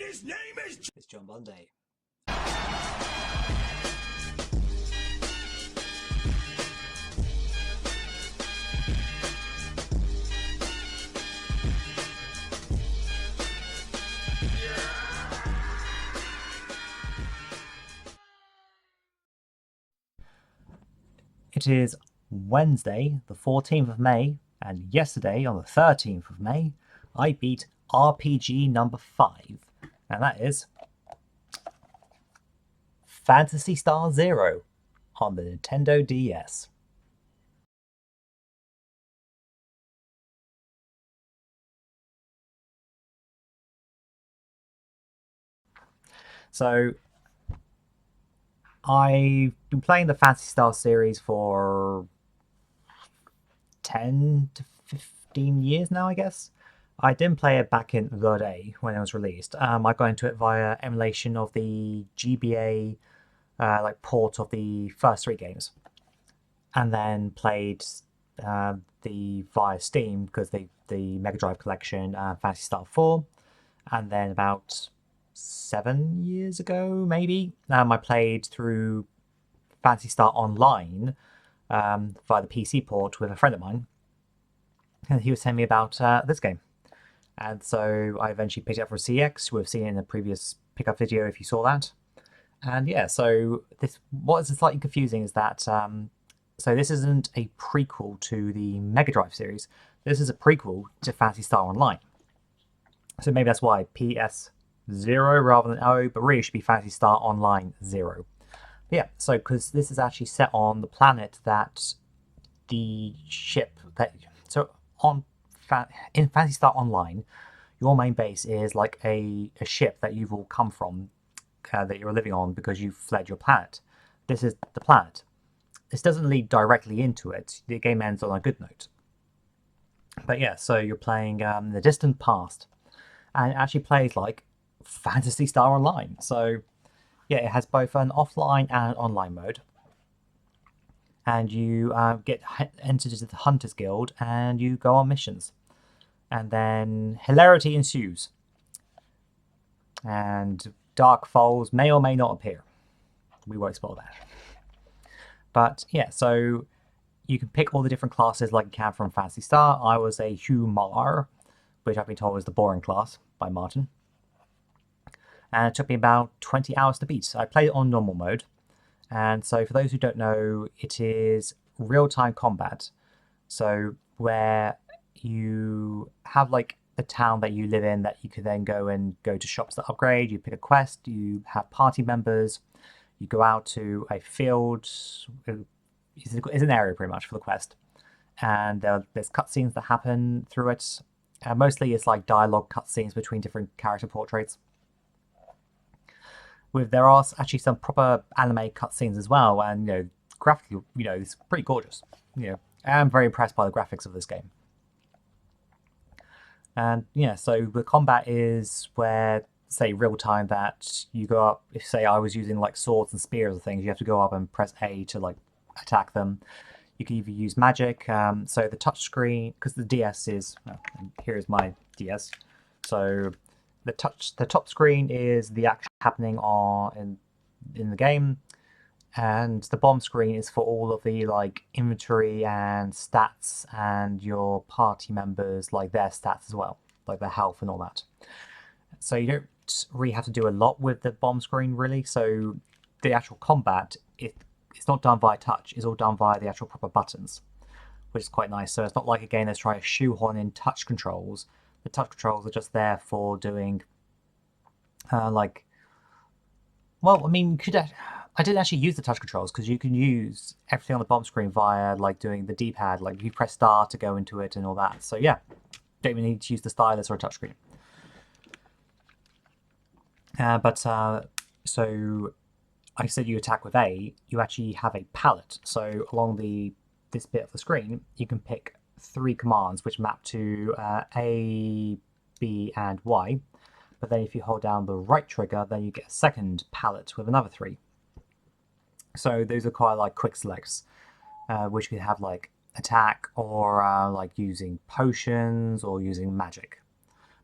His name is... It's John Bunday. It is Wednesday, the 14th of May, and yesterday, on the 13th of May, I beat RPG number 5, and that is Phantasy Star Zero on the Nintendo DS. So, I've been playing the Phantasy Star series for 10 to 15 years now, I guess. I didn't play it back in the day when it was released. I got into it via emulation of the GBA port of the first 3 games, and then played the via Steam because the Mega Drive collection, Phantasy Star 4, and then about 7 years ago, maybe, I played through Phantasy Star Online via the PC port with a friend of mine, and he was telling me about this game. And so I eventually picked it up for CX. We've seen it in the previous pickup video if you saw that. And yeah, so what is slightly confusing is that so this isn't a prequel to the Mega Drive series. This is a prequel to Phantasy Star Online. So maybe that's why PS0 rather than O, but really it should be Phantasy Star Online 0. But yeah, so because this is actually set on the planet that the ship that in Phantasy Star Online, your main base is like a ship that you've all come from, that you're living on because you've fled your planet. This is the planet. This doesn't lead directly into it. The game ends on a good note. But yeah, so you're playing the distant past, and it actually plays like Phantasy Star Online. So yeah, it has both an offline and an online mode. And you get entered into the Hunters Guild, and you go on missions. And then hilarity ensues. And dark foes may or may not appear. We won't spoil that. But yeah, so you can pick all the different classes like you can from Phantasy Star. I was a Humar, which I've been told is the boring class by Martin. And it took me about 20 hours to beat. I played it on normal mode. And so for those who don't know, it is real-time combat. So where you have like a town that you live in that you can then go to shops that upgrade, you pick a quest, you have party members, you go out to a field, it's an area pretty much for the quest. And there's cutscenes that happen through it. Mostly it's like dialogue cutscenes between different character portraits. There are actually some proper anime cutscenes as well, and graphically, it's pretty gorgeous. I'm very impressed by the graphics of this game. And yeah, so the combat is where, say, real time, that you go up. If say I was using like swords and spears and things, you have to go up and press A to like attack them. You can either use magic. So the touch screen, because the DS is here is my DS. So the top screen is the action happening in the game, and the bottom screen is for all of the like inventory and stats and your party members, like their stats as well, like their health and all that. So you don't really have to do a lot with the bottom screen really. So the actual combat, it's not done via touch, it's all done via the actual proper buttons, which is quite nice. So it's not like a game that's trying to shoehorn in touch controls. The touch controls are just there for doing I didn't actually use the touch controls because you can use everything on the bottom screen via like doing the D-pad, like you press star to go into it and all that. So yeah, don't even need to use the stylus or a touchscreen. So I said you attack with A, you actually have a palette. So along this bit of the screen, you can pick 3 commands which map to A, B, and Y. But then if you hold down the right trigger, then you get a second palette with another 3. So those are quite like quick selects, which can have like attack or like using potions or using magic.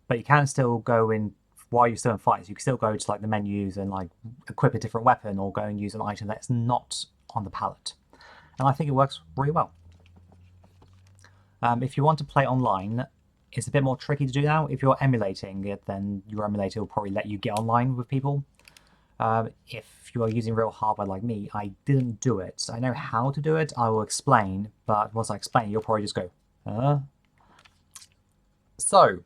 But you can still go in while you're still in fights, you can still go to like the menus and like equip a different weapon or go and use an item that's not on the palette. And I think it works really well. If you want to play online, it's a bit more tricky to do now. If you're emulating it, then your emulator will probably let you get online with people. If you are using real hardware like me, I didn't do it. I know how to do it, I will explain, but once I explain, you'll probably just go, huh? So,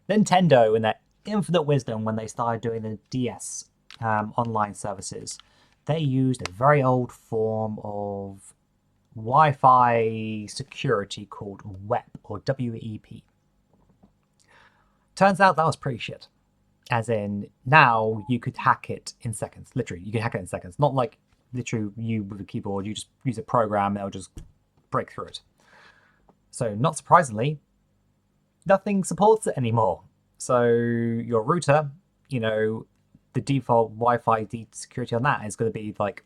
Nintendo, in their infinite wisdom when they started doing the DS online services, they used a very old form of Wi-Fi security called WEP, or WEP. Turns out that was pretty shit. As in, now you could hack it in seconds. Literally, you can hack it in seconds. Not like literally you with a keyboard, you just use a program, it'll just break through it. So, not surprisingly, nothing supports it anymore. So, your router, the default Wi-Fi security on that is going to be like,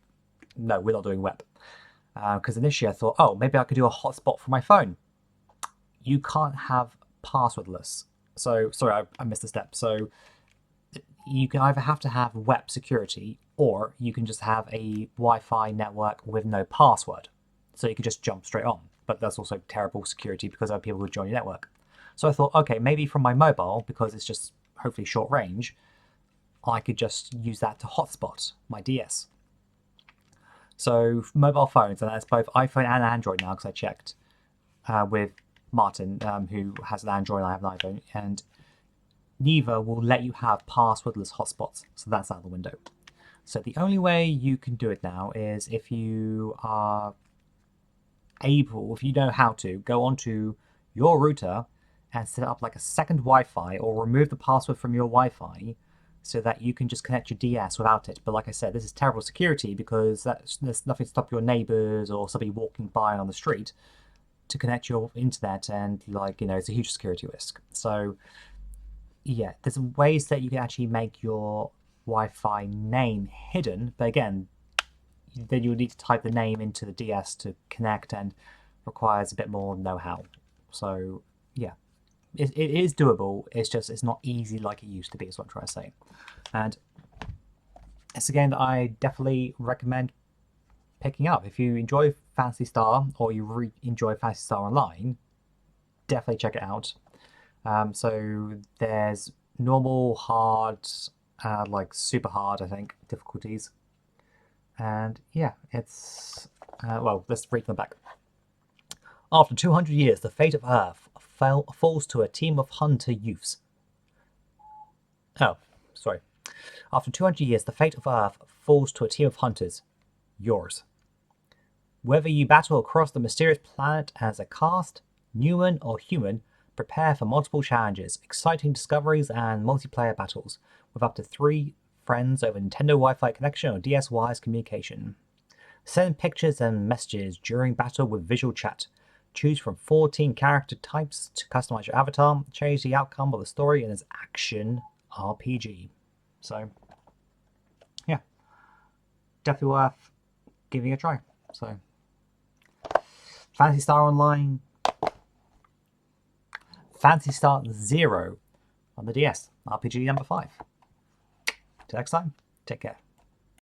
no, we're not doing web. Because initially I thought, oh, maybe I could do a hotspot for my phone. You can't have passwordless. So, sorry, I missed a step. So, you can either have to have web security, or you can just have a Wi-Fi network with no password. So you can just jump straight on. But that's also terrible security because other people would join your network. So I thought, okay, maybe from my mobile, because it's just hopefully short range, I could just use that to hotspot my DS. So mobile phones, and that's both iPhone and Android now, because I checked with Martin, who has an Android and I have an iPhone, and neither will let you have passwordless hotspots. So that's out the window. So the only way you can do it now is if you are able, if you know how to, go onto your router and set up like a second Wi-Fi, or remove the password from your Wi-Fi so that you can just connect your DS without it. But like I said, this is terrible security because there's nothing to stop your neighbors or somebody walking by on the street to connect your internet, and it's a huge security risk. So yeah, there's ways that you can actually make your Wi-Fi name hidden, but again, then you'll need to type the name into the DS to connect, and requires a bit more know-how. So yeah, it is doable. It's just it's not easy like it used to be, is what I'm trying to say. And it's a game that I definitely recommend picking up. If you enjoy Phantasy Star, or you enjoy Phantasy Star Online, definitely check it out. So there's normal, hard, like super hard, I think, difficulties. And yeah, it's, well, let's read them back. After 200 years, the fate of Earth falls to a team of hunter youths. Oh, sorry. After 200 years, the fate of Earth falls to a team of hunters. Yours. Whether you battle across the mysterious planet as a caste, human or human, prepare for multiple challenges, exciting discoveries, and multiplayer battles, with up to 3 friends over Nintendo Wi-Fi connection or DS wireless communication. Send pictures and messages during battle with visual chat. Choose from 14 character types to customize your avatar. Change the outcome of the story in an action RPG. So, yeah, definitely worth giving it a try. So, Phantasy Star Online, Phantasy Star Zero on the DS, RPG number 5. Till next time, take care.